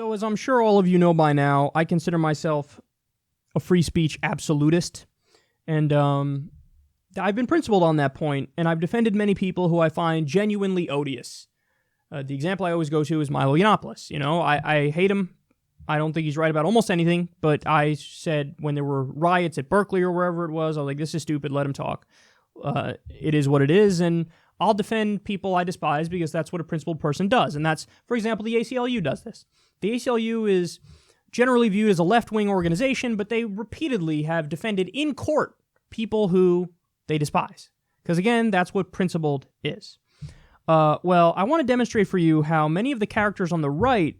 So as I'm sure all of you know by now, I consider myself a free speech absolutist. And I've been principled on that point, and I've defended many people who I find genuinely odious. The example I always go to is Milo Yiannopoulos. I hate him. I don't think he's right about almost anything, but I said when there were riots at Berkeley or wherever it was, I was like, this is stupid, let him talk. It is what it is, and I'll defend people I despise because that's what a principled person does. And that's, for example, the ACLU does this. The ACLU is generally viewed as a left-wing organization, but they repeatedly have defended in court people who they despise. Because again, that's what principled is. Well, I want to demonstrate for you how many of the characters on the right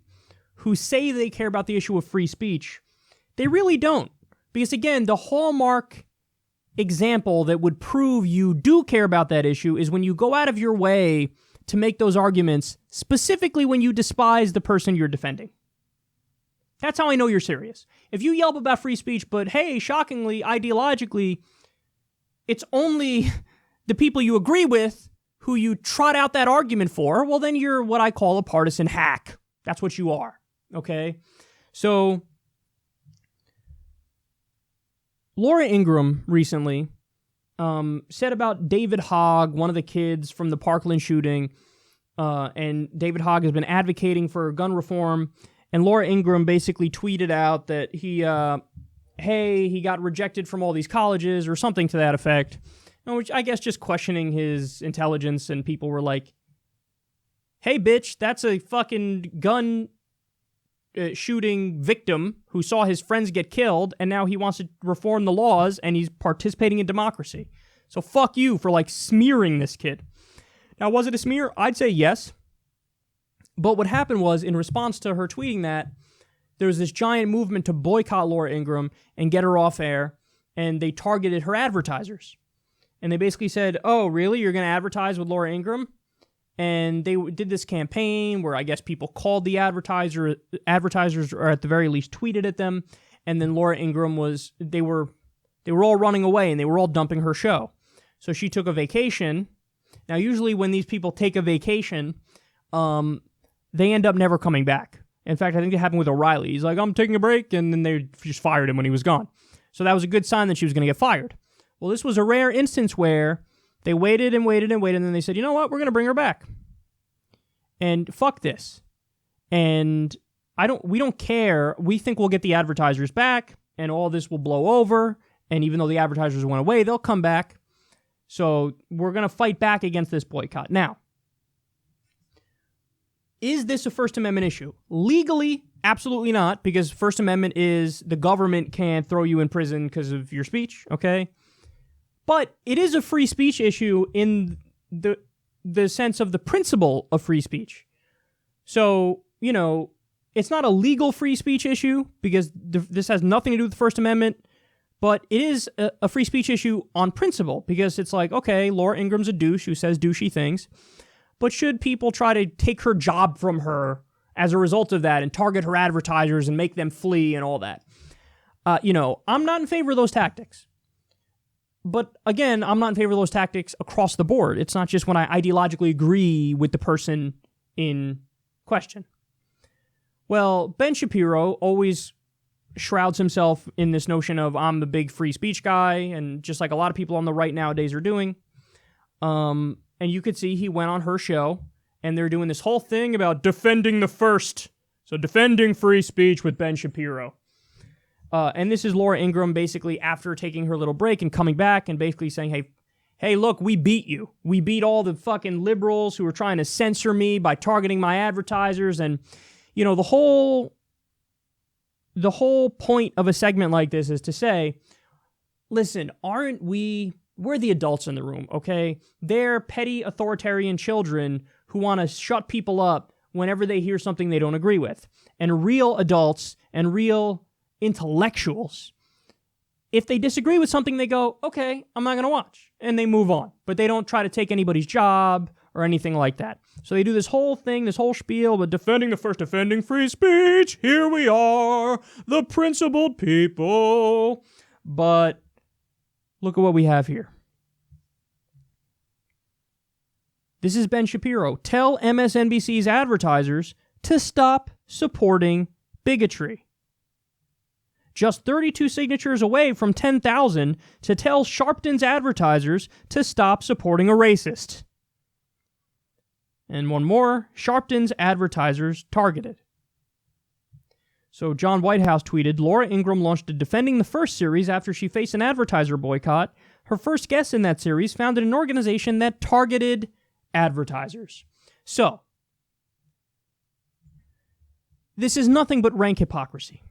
who say they care about the issue of free speech, they really don't. Because again, the hallmark example that would prove you do care about that issue is when you go out of your way to make those arguments, specifically when you despise the person you're defending. That's how I know you're serious. If you yelp about free speech, but hey, shockingly, ideologically, it's only the people you agree with who you trot out that argument for, well, then you're what I call a partisan hack. That's what you are, okay? So, Laura Ingraham recently said about David Hogg, one of the kids from the Parkland shooting, and David Hogg has been advocating for gun reform, and Laura Ingraham basically tweeted out that he got rejected from all these colleges or something to that effect, which I guess just questioning his intelligence, and people were like, hey, bitch, that's a fucking gun shooting victim who saw his friends get killed, and now he wants to reform the laws, and he's participating in democracy. So fuck you for, smearing this kid. Now, was it a smear? I'd say yes. But what happened was, in response to her tweeting that, there was this giant movement to boycott Laura Ingraham and get her off air, and they targeted her advertisers. And they basically said, oh, really? You're going to advertise with Laura Ingraham? And they did this campaign where I guess people called the advertisers, or at the very least tweeted at them. And then Laura Ingraham they were all running away, and they were all dumping her show. So she took a vacation. Now, usually when these people take a vacation, they end up never coming back. In fact, I think it happened with O'Reilly. He's like, I'm taking a break, and then they just fired him when he was gone. So that was a good sign that she was going to get fired. Well, this was a rare instance where they waited and waited and waited, and then they said, you know what, we're going to bring her back. And fuck this. And we don't care. We think we'll get the advertisers back, and all this will blow over, and even though the advertisers went away, they'll come back. So we're going to fight back against this boycott. Now, is this a First Amendment issue? Legally, absolutely not, because First Amendment is the government can't throw you in prison because of your speech, okay? But it is a free speech issue in the sense of the principle of free speech. So, it's not a legal free speech issue because this has nothing to do with the First Amendment, but it is a free speech issue on principle because it's like, okay, Laura Ingraham's a douche who says douchey things, but should people try to take her job from her as a result of that and target her advertisers and make them flee and all that? I'm not in favor of those tactics. But again, I'm not in favor of those tactics across the board. It's not just when I ideologically agree with the person in question. Well, Ben Shapiro always shrouds himself in this notion of I'm the big free speech guy, and just like a lot of people on the right nowadays are doing. And you could see he went on her show, and they're doing this whole thing about defending the first. So defending free speech with Ben Shapiro. And this is Laura Ingraham basically after taking her little break and coming back and basically saying, hey, look, we beat you. We beat all the fucking liberals who were trying to censor me by targeting my advertisers. And, the whole point of a segment like this is to say, listen, we're the adults in the room, okay? They're petty authoritarian children who want to shut people up whenever they hear something they don't agree with. And real adults and real intellectuals, if they disagree with something, they go, okay, I'm not going to watch, and they move on. But they don't try to take anybody's job or anything like that. So they do this whole thing, this whole spiel, but defending free speech, here we are, the principled people. But look at what we have here. This is Ben Shapiro. Tell MSNBC's advertisers to stop supporting bigotry. Just 32 signatures away from 10,000 to tell Sharpton's advertisers to stop supporting a racist. And one more, Sharpton's advertisers targeted. So John Whitehouse tweeted, Laura Ingraham launched a Defending the First series after she faced an advertiser boycott. Her first guest in that series founded an organization that targeted advertisers. So, this is nothing but rank hypocrisy.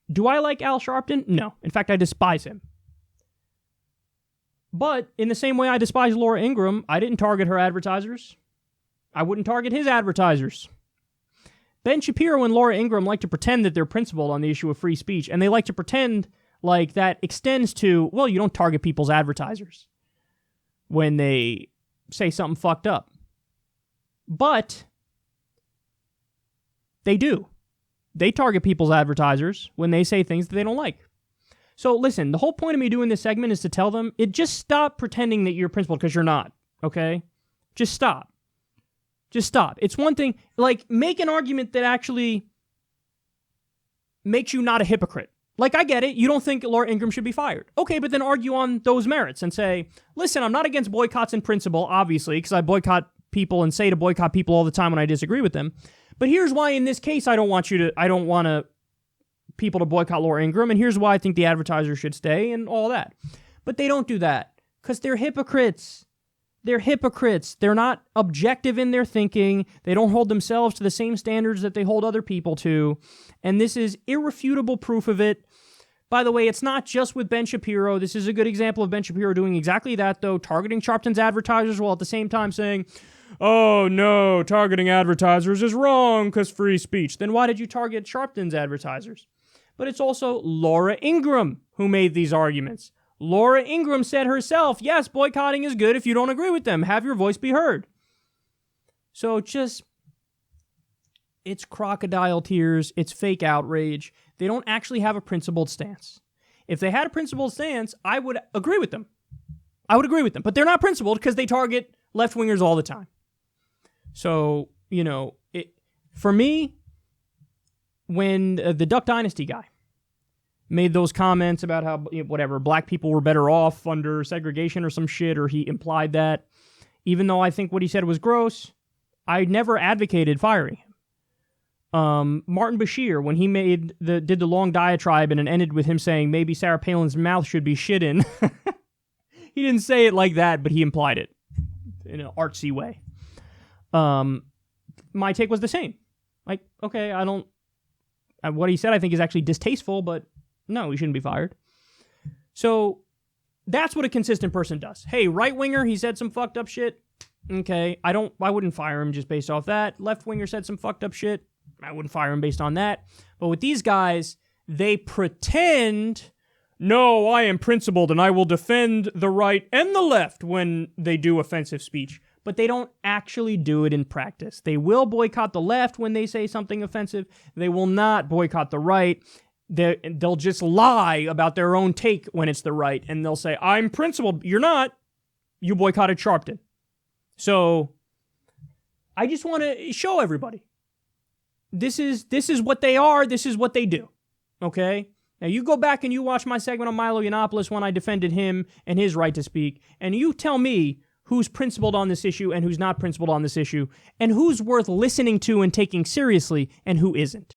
Do I like Al Sharpton? No. In fact, I despise him. But in the same way I despise Laura Ingraham, I didn't target her advertisers. I wouldn't target his advertisers. Ben Shapiro and Laura Ingraham like to pretend that they're principled on the issue of free speech, and they like to pretend like that extends to, well, you don't target people's advertisers when they say something fucked up. But they do. They target people's advertisers when they say things that they don't like. So listen, the whole point of me doing this segment is to tell them, just stop pretending that you're principled because you're not, okay? Just stop. Just stop. It's one thing, like, make an argument that actually makes you not a hypocrite. Like, I get it. You don't think Laura Ingraham should be fired. Okay, but then argue on those merits and say, listen, I'm not against boycotts in principle, obviously, because I boycott people and say to boycott people all the time when I disagree with them. But here's why in this case I don't want people to boycott Laura Ingraham, and here's why I think the advertisers should stay and all that. But they don't do that because they're hypocrites. They're hypocrites. They're not objective in their thinking. They don't hold themselves to the same standards that they hold other people to. And this is irrefutable proof of it. By the way, it's not just with Ben Shapiro. This is a good example of Ben Shapiro doing exactly that, though, targeting Sharpton's advertisers while at the same time saying, oh, no, targeting advertisers is wrong because free speech. Then why did you target Sharpton's advertisers? But it's also Laura Ingraham who made these arguments. Laura Ingraham said herself, yes, boycotting is good if you don't agree with them. Have your voice be heard. So it's crocodile tears. It's fake outrage. They don't actually have a principled stance. If they had a principled stance, I would agree with them. But they're not principled because they target left-wingers all the time. So, for me, when the Duck Dynasty guy made those comments about how, black people were better off under segregation or some shit, or he implied that, even though I think what he said was gross, I never advocated firing him. Martin Bashir, when he did the long diatribe and it ended with him saying maybe Sarah Palin's mouth should be shit in, he didn't say it like that, but he implied it in an artsy way. My take was the same. Like, okay, what he said I think is actually distasteful, but no, he shouldn't be fired. So that's what a consistent person does. Hey, right-winger, he said some fucked up shit. Okay, I wouldn't fire him just based off that. Left-winger said some fucked up shit. I wouldn't fire him based on that. But with these guys, they pretend, no, I am principled and I will defend the right and the left when they do offensive speech. But they don't actually do it in practice. They will boycott the left when they say something offensive. They will not boycott the right. They'll just lie about their own take when it's the right, and they'll say, I'm principled. You're not. You boycotted Sharpton. So I just want to show everybody. This is what they are. This is what they do. Okay? Now you go back and you watch my segment on Milo Yiannopoulos when I defended him and his right to speak, and you tell me who's principled on this issue and who's not principled on this issue, and who's worth listening to and taking seriously and who isn't.